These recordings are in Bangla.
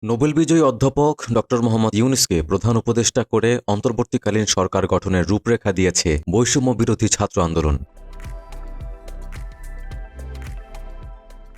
নোবেল বিজয়ী অধ্যাপক ডক্টর মোহাম্মদ ইউনূসকে প্রধান উপদেষ্টা করে অন্তর্বর্তীকালীন সরকার গঠনের রূপরেখা দিয়েছে বৈষম্য বিরোধী ছাত্র আন্দোলন।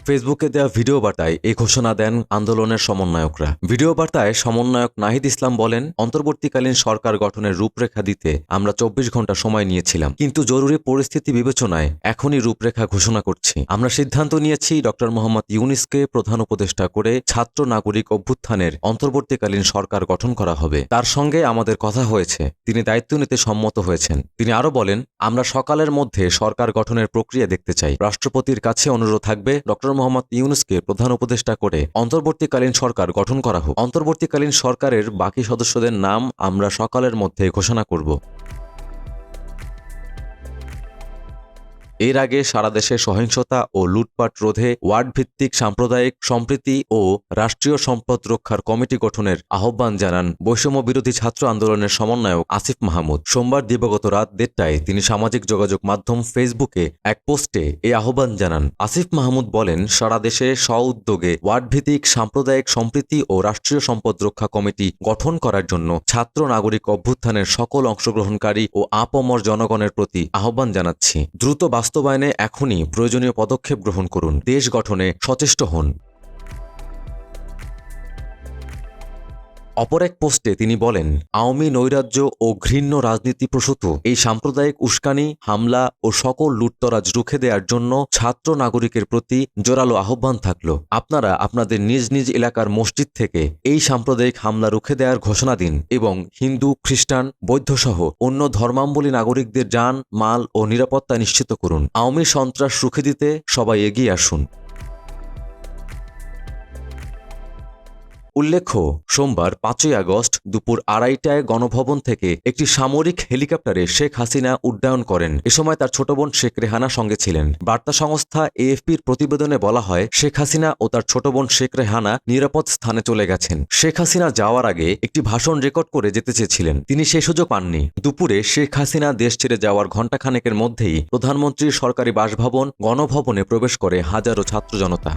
ফেসবুকে দেওয়া ভিডিও বার্তায় এই ঘোষণা দেন আন্দোলনের সমন্বয়করা। ভিডিও বার্তায় সমন্বয়ক নাহিদ ইসলাম বলেন, অন্তর্বর্তীকালীন সরকার গঠনের রূপরেখা দিতে আমরা ২৪ ঘন্টা সময় নিয়েছিলাম, কিন্তু জরুরি পরিস্থিতি বিবেচনায় এখনই রূপরেখা ঘোষণা করছি। আমরা সিদ্ধান্ত নিয়েছি ডক্টর মোহাম্মদ ইউনূসকে প্রধান উপদেষ্টা করে ছাত্র নাগরিক অভ্যুত্থানের অন্তর্বর্তীকালীন সরকার গঠন করা হবে। তার সঙ্গে আমাদের কথা হয়েছে, তিনি দায়িত্ব নিতে সম্মত হয়েছেন। তিনি আরও বলেন, আমরা সকালের মধ্যে সরকার গঠনের প্রক্রিয়া দেখতে চাই। রাষ্ট্রপতির কাছে অনুরোধ থাকবে ডক্টর মোহাম্মদ ইউনূসকে প্রধান উপদেষ্টা করে অন্তর্বর্তীকালীন সরকার গঠন করা হোক। অন্তর্বর্তীকালীন সরকারের বাকি সদস্যদের নাম আমরা সকালের মধ্যে ঘোষণা করব। এর আগে সারা দেশে সহিংসতা ও লুটপাট রোধে ওয়ার্ড ভিত্তিক সাম্প্রদায়িক সম্প্রীতি ও রাষ্ট্রীয় সম্পদ রক্ষার কমিটি গঠনের আহ্বান জানান বৈষম্য বিরোধী ছাত্র আন্দোলনের সমন্বয়ক আসিফ মাহমুদ। সোমবার দিবাগত রাত ১:৩০টায় তিনি সামাজিক যোগাযোগ মাধ্যম ফেসবুকে এক পোস্টে এই আহ্বান জানান। আসিফ মাহমুদ বলেন, সারা দেশে স্ব-উদ্যোগে ওয়ার্ড ভিত্তিক সাম্প্রদায়িক সম্প্রীতি ও রাষ্ট্রীয় সম্পদ রক্ষা কমিটি গঠন করার জন্য ছাত্র নাগরিক অভ্যুত্থানের সকল অংশগ্রহণকারী ও আপামর জনগণের প্রতি আহ্বান জানাচ্ছি। দ্রুত বাস্তবায়নে এখনই প্রয়োজনীয় পদক্ষেপ গ্রহণ করুন, দেশ গঠনে সচেষ্ট হন। অপর এক পোস্টে তিনি বলেন, আওয়ামী নৈরাজ্য ও ঘৃণ্য রাজনীতি প্রসূত এই সাম্প্রদায়িক উস্কানি, হামলা ও সকল লুটতরাজ রুখে দেওয়ার জন্য ছাত্র নাগরিকের প্রতি জোরালো আহ্বান থাকল। আপনারা আপনাদের নিজ নিজ এলাকার মসজিদ থেকে এই সাম্প্রদায়িক হামলা রুখে দেওয়ার ঘোষণা দিন এবং হিন্দু, খ্রিস্টান, বৌদ্ধসহ অন্য ধর্মাবলম্বী নাগরিকদের যান, মাল ও নিরাপত্তা নিশ্চিত করুন। আওয়ামী সন্ত্রাস রুখে দিতে সবাই এগিয়ে আসুন। উল্লেখ্য, সোমবার ৫ই আগস্ট দুপুর ২:৩০টায় গণভবন থেকে একটি সামরিক হেলিকপ্টারে শেখ হাসিনা উড্ডয়ন করেন। এ সময় তার ছোট বোন শেখ রেহানা সঙ্গে ছিলেন। বার্তা সংস্থা এএফপির প্রতিবেদনে বলা হয়, শেখ হাসিনা ও তার ছোট বোন শেখ রেহানা নিরাপদ স্থানে চলে গেছেন। শেখ হাসিনা যাওয়ার আগে একটি ভাষণ রেকর্ড করে যেতে চেয়েছিলেন, তিনি সে সুযোগ পাননি। দুপুরে শেখ হাসিনা দেশ ছেড়ে যাওয়ার ঘণ্টাখানেকের মধ্যেই প্রধানমন্ত্রীর সরকারি বাসভবন গণভবনে প্রবেশ করে হাজারো ছাত্র জনতা।